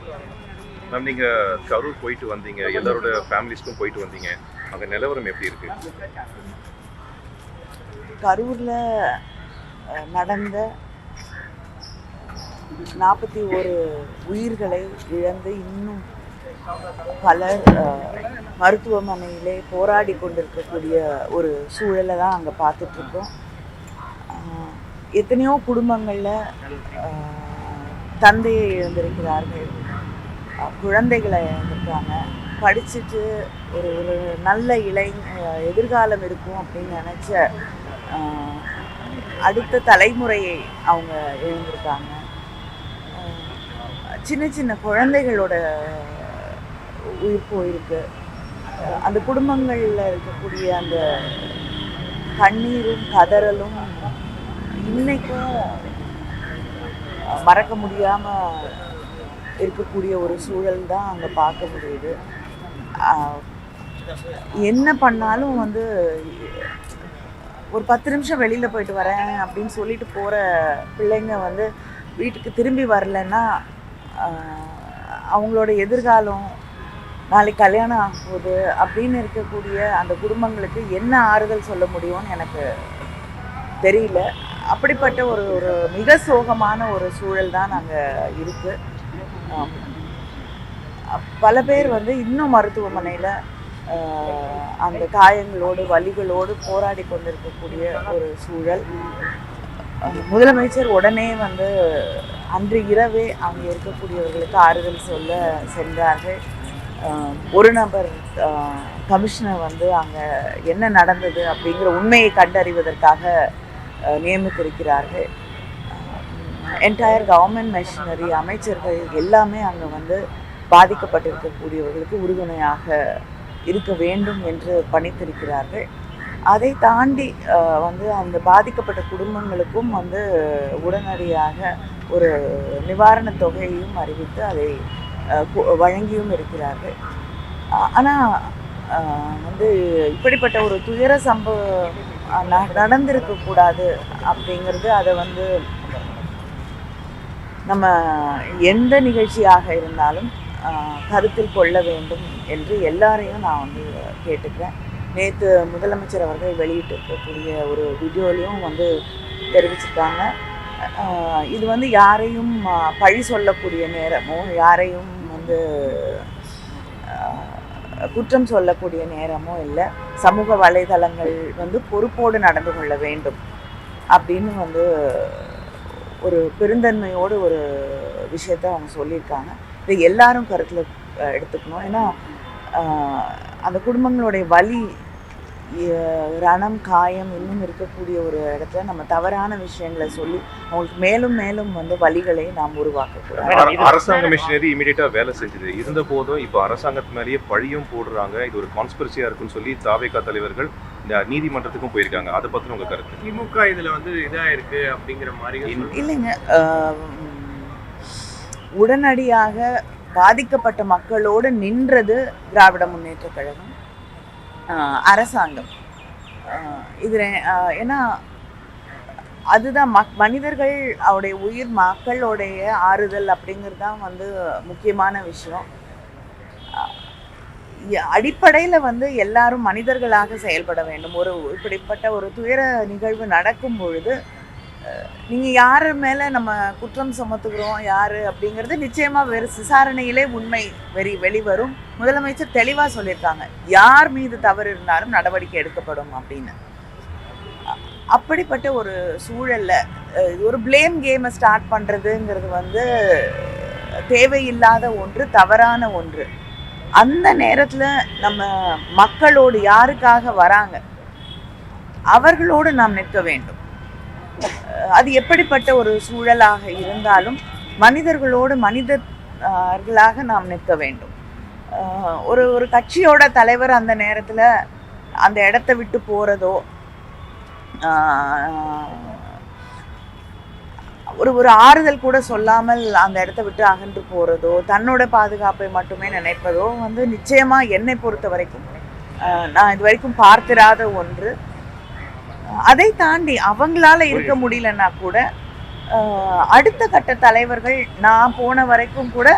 Ma'am, நீங்கள் கரூர் போயிட்டு வந்தீங்க, எல்லாரோட ஃபேமிலிஸ்க்கும் போயிட்டு வந்தீங்க. அங்கே நிலவரம் எப்படி இருக்கு? கரூரில் நடந்த 41 உயிர்களை இழந்து இன்னும் பலர் மருத்துவமனையிலே போராடி கொண்டிருக்கக்கூடிய ஒரு சூழலை தான் அங்கே பார்த்துட்ருக்கோம். எத்தனையோ குடும்பங்களில் தந்தையை இழந்திருக்கிறார்கள், குழந்தைகளை இழந்திருக்காங்க. படிச்சுட்டு ஒரு ஒரு நல்ல எதிர்காலம் இருக்கும் அப்படின்னு நினச்ச அடுத்த தலைமுறையை அவங்க இழந்திருக்காங்க. சின்ன சின்ன குழந்தைகளோட உயிர் போயிருக்கு. அந்த குடும்பங்களில் இருக்கக்கூடிய அந்த கண்ணீரும் கதறலும் இன்னைக்கும் மறக்க முடியாமல் இருக்கக்கூடிய ஒரு சூழல் தான் அங்கே பார்க்க முடியுது. என்ன பண்ணாலும் வந்து ஒரு 10 நிமிஷம் வெளியில் போயிட்டு வரேன் அப்படின்னு சொல்லிட்டு போகிற பிள்ளைங்க வந்து வீட்டுக்கு திரும்பி வரலைன்னா அவங்களோட எதிர்காலம், நாளைக்கு கல்யாணம் ஆகும்போது அப்படின்னு இருக்கக்கூடிய அந்த குடும்பங்களுக்கு என்ன ஆறுதல் சொல்ல முடியும்னு எனக்கு தெரியல. அப்படிப்பட்ட ஒரு ஒரு மிக சோகமான ஒரு சூழல் தான் நாங்கள் இருக்குது. பல பேர் வந்து இன்னும் மருத்துவமனையில் அந்த காயங்களோடு வலிகளோடு போராடி கொண்டிருக்கக்கூடிய ஒரு சூழல். முதலமைச்சர் உடனே வந்து அன்று இரவே அவங்க இருக்கக்கூடியவர்களுக்கு ஆறுதல் சொல்ல சென்றார்கள். ஒரு நபர் கமிஷனர் வந்து அங்கே என்ன நடந்தது அப்படிங்கிற உண்மையை கண்டறிவதற்காக நியமித்திருக்கிறார்கள். என்டையர் கவர்மெண்ட் மெஷினரி, அமைச்சர்கள் எல்லாமே அங்கே வந்து பாதிக்கப்பட்டிருக்கக்கூடியவர்களுக்கு உறுதுணையாக இருக்க வேண்டும் என்று பணித்திருக்கிறார்கள். அதை தாண்டி வந்து அந்த பாதிக்கப்பட்ட குடும்பங்களுக்கும் வந்து உடனடியாக ஒரு நிவாரணத் தொகையையும் அறிவித்து அதை வழங்கியும் இருக்கிறார்கள். ஆனால் வந்து இப்படிப்பட்ட ஒரு துயர சம்பவம் நடந்திருக்கக்கூடாது அப்படிங்கிறது, அதை வந்து நம்ம எந்த நிகழ்ச்சியாக இருந்தாலும் கருத்தில் கொள்ள வேண்டும் என்று எல்லாரையும் நான் வந்து கேட்டுக்கிறேன். நேற்று முதலமைச்சர் அவர்கள் வெளியிட்டிருக்கக்கூடிய ஒரு வீடியோலையும் வந்து தெரிவிச்சிருக்காங்க, இது வந்து யாரையும் பழி சொல்லக்கூடிய நேரமோ, யாரையும் வந்து குற்றம் சொல்லக்கூடிய நேரமோ இல்லை. சமூக வலைதளங்கள் வந்து பொறுப்போடு நடந்து கொள்ள வேண்டும் அப்படின்னு வந்து ஒரு பெருந்தன்மையோடு ஒரு விஷயத்தை அவங்க சொல்லியிருக்காங்க. இதை எல்லாரும் கருத்தில் எடுத்துக்கணும். ஏன்னா அந்த குடும்பங்களுடைய வலி, ரணம், காயம் இன்னும் இருக்கக்கூடிய ஒரு இடத்துல நம்ம தவறான விஷயங்களை சொல்லி அவங்களுக்கு மேலும் மேலும் வந்து வலிகளை நாம் உருவாக்கக்கூடாது. அரசாங்க மிஷினரி இமீடியட்டா வேலை செஞ்சது இருந்த போதும் இப்போ அரசாங்கத்து மேலேயே பழியும் போடுறாங்க. இது ஒரு கான்ஸ்பிரசியா இருக்குன்னு சொல்லி தாவேகா தலைவர்கள் நீதிமன்றத்துக்கும் போயிருக்காங்க. அதை பத்தி உங்க கருத்து? திமுக இதுல வந்து இதா இருக்கு அப்படிங்கிற மாதிரி இல்லைங்க. உடனடியாக பாதிக்கப்பட்ட மக்களோடு நின்றது திராவிட முன்னேற்ற கழகம், அரசாங்கம். இது ஏன்னா அதுதான் மனிதர்கள் அவருடைய உயிர், மக்களுடைய ஆறுதல் அப்படிங்கிறது தான் வந்து முக்கியமான விஷயம். அடிப்படையில் வந்து எல்லாரும் மனிதர்களாக செயல்பட வேண்டும். இப்படிப்பட்ட ஒரு துயர நிகழ்வு நடக்கும் பொழுது நீங்கள் யார் மேலே நம்ம குற்றம் சுமத்துகிறோம் யார் அப்படிங்கிறது நிச்சயமாக விசாரணையிலே உண்மை வெளிவரும். முதலமைச்சர் தெளிவாக சொல்லியிருக்காங்க, யார் மீது தவறு இருந்தாலும் நடவடிக்கை எடுக்கப்படும் அப்படின்னு. அப்படிப்பட்ட ஒரு சூழலில் ஒரு பிளேம் கேமை ஸ்டார்ட் பண்ணுறதுங்கிறது வந்து தேவையில்லாத ஒன்று, தவறான ஒன்று. அந்த நேரத்தில் நம்ம மக்களோடு யாருக்காக வராங்க அவர்களோடு நாம் நிற்க வேண்டும். அது எப்படிப்பட்ட ஒரு சூழலாக இருந்தாலும் மனிதர்களோடு மனிதர்களாக நாம் நிற்க வேண்டும். ஒரு கட்சியோட தலைவர் அந்த நேரத்தில் அந்த இடத்த விட்டு போகிறதோ, ஒரு ஆறுதல் கூட சொல்லாமல் அந்த இடத்த விட்டு அகன்று போகிறதோ, தன்னோட பாதுகாப்பை மட்டுமே நினைப்பதோ வந்து நிச்சயமாக என்னை பொறுத்த வரைக்கும் நான் இது வரைக்கும் பார்த்திராத ஒன்று. அதை தாண்டி அவங்களால இருக்க முடியலன்னா கூட அடுத்த கட்ட தலைவர்கள், நான் போன வரைக்கும் கூட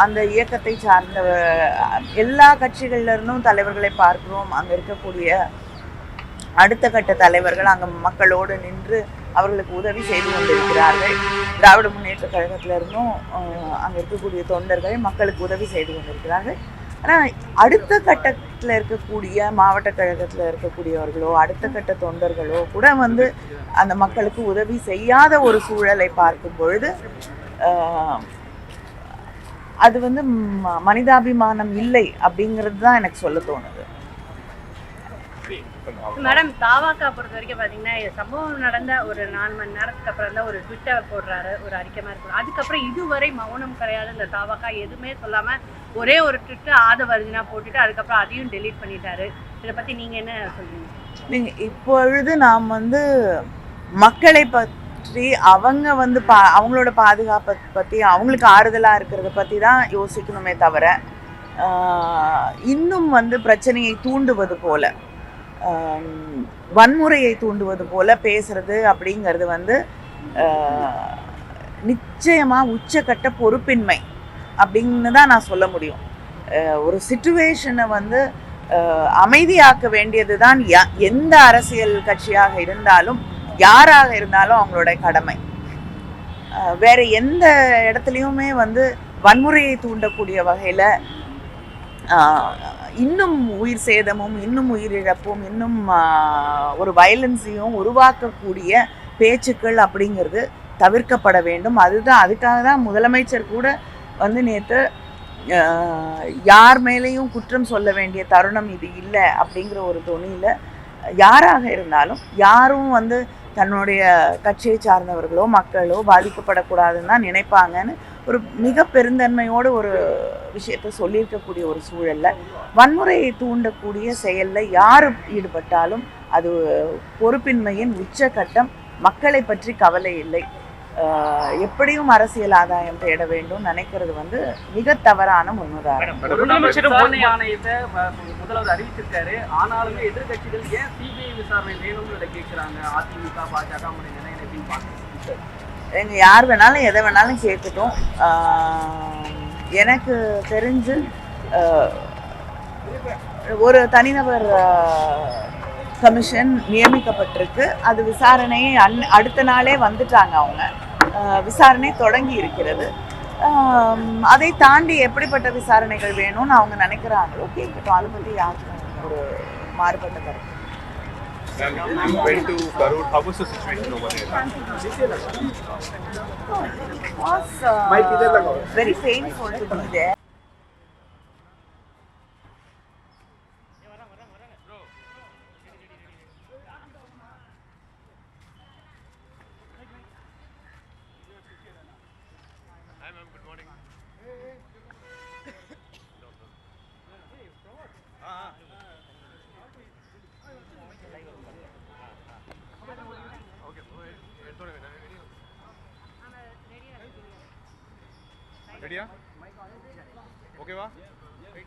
அந்த இயக்கத்தை சார்ந்த எல்லா கட்சிகள்ல இருந்தும் தலைவர்களை பார்க்கிறோம். அங்கே இருக்கக்கூடிய அடுத்த கட்ட தலைவர்கள் அங்கே மக்களோடு நின்று அவர்களுக்கு உதவி செய்து கொண்டிருக்கிறார்கள். திராவிட முன்னேற்ற கழகத்திலிருந்தும் அங்கே இருக்கக்கூடிய தொண்டர்கள் மக்களுக்கு உதவி செய்து கொண்டிருக்கிறார்கள். ஆனால் அடுத்த கட்டத்தில் இருக்கக்கூடிய மாவட்ட கழகத்தில் இருக்கக்கூடியவர்களோ அடுத்த கட்ட தொண்டர்களோ கூட வந்து அந்த மக்களுக்கு உதவி செய்யாத ஒரு சூழலை பார்க்கும் பொழுது அது வந்து மனிதாபிமானம் இல்லை அப்படிங்கிறது தான் எனக்கு சொல்ல தோணுது. மேடம், தாவாக்கா பொறுத்த வரைக்கும் பார்த்தீங்கன்னா சம்பவம் நடந்த ஒரு 4 மணி நேரத்துக்கு அப்புறம் தான் ஒரு ட்விட்டர் போடுறாரு, ஒரு அறிக்கை மாதிரி போடுறாரு. அதுக்கப்புறம் இதுவரை மௌனம் கிடையாது. இந்த தாவாக்கா எதுவுமே சொல்லாமல் ஒரே ஒரு ட்விட்டர் ஆதவர்ஜினா போட்டுட்டு அதுக்கப்புறம் அதையும் டெலீட் பண்ணிட்டாரு. இதை பற்றி நீங்கள் என்ன சொல்றீங்க? நீங்கள் இப்பொழுது நாம் வந்து மக்களை பற்றி அவங்க வந்து அவங்களோட பாதுகாப்பை பற்றி அவங்களுக்கு ஆறுதலாக இருக்கிறத பற்றி தான் யோசிக்கணுமே தவிர இன்னும் வந்து பிரச்சனையை தூண்டுவது போல வன்முறையை தூண்டுவது போல பேசுறது அப்படிங்கிறது வந்து நிச்சயமாக உச்சக்கட்ட பொறுப்பின்மை அப்படின்னு தான் நான் சொல்ல முடியும். ஒரு சிச்சுவேஷனை வந்து அமைதியாக்க வேண்டியது தான் எந்த அரசியல் கட்சியாக இருந்தாலும் யாராக இருந்தாலும் அவங்களோட கடமை. வேற எந்த இடத்துலையுமே வந்து வன்முறையை தூண்டக்கூடிய வகையில் இன்னும் உயிர் சேதமும் இன்னும் உயிரிழப்பும் இன்னும் ஒரு வயலன்ஸையும் உருவாக்கக்கூடிய பேச்சுக்கள் அப்படிங்கிறது தவிர்க்கப்பட வேண்டும். அதுக்காக தான் முதலமைச்சர் கூட வந்து நேற்று யார் மேலேயும் குற்றம் சொல்ல வேண்டிய தருணம் இது இல்லை அப்படிங்கிற ஒரு தொனியில் யாராக இருந்தாலும் யாரும் வந்து தன்னுடைய கட்சியை சார்ந்தவர்களோ மக்களோ பாதிக்கப்படக்கூடாதுன்னு தான் நினைப்பாங்கன்னு ஒரு மிக பெருந்தன்மையோடு ஒரு விஷயத்தை சொல்லியிருக்கக்கூடிய ஒரு சூழலில் வன்முறையை தூண்டக்கூடிய செயலில் யார் ஈடுபட்டாலும் அது பொறுப்பின்மையின் உச்சகட்டம். மக்களை பற்றி கவலை இல்லை, எப்படியும் அரசியல் ஆதாயம் தேட வேண்டும் நினைக்கிறது வந்து மிக தவறான முன்னுதாரணம். விசாரணை ஆணையத்தை முதல்வர் அறிவிச்சிருக்காரு. ஆனாலுமே எதிர்கட்சிகள் ஏன் சிபிஐ விசாரணை வேணும்னு கேட்கிறாங்க. அதிமுக பாஜக எங்க யார் வேணாலும் எதை வேணாலும் கேட்கட்டும். எனக்கு தெரிஞ்சு ஒரு தனிநபர் கமிஷன் நியமிக்கப்பட்டிருக்கு. அது விசாரணையை அடுத்த நாளே வந்துட்டாங்க. அவங்க விசாரணை தொடங்கி இருக்கிறது. அதை தாண்டி எப்படிப்பட்ட விசாரணைகள் வேணும்னு அவங்க நினைக்கிறாங்களோ கேட்கட்டும். அதை பற்றி யாருக்கும் ஒரு மாறுபட்ட கருத்து. You went to Karur. How was the situation over there? It was very painful to be there. Hi ma'am, good morning. Ready? Okay, va? Wait.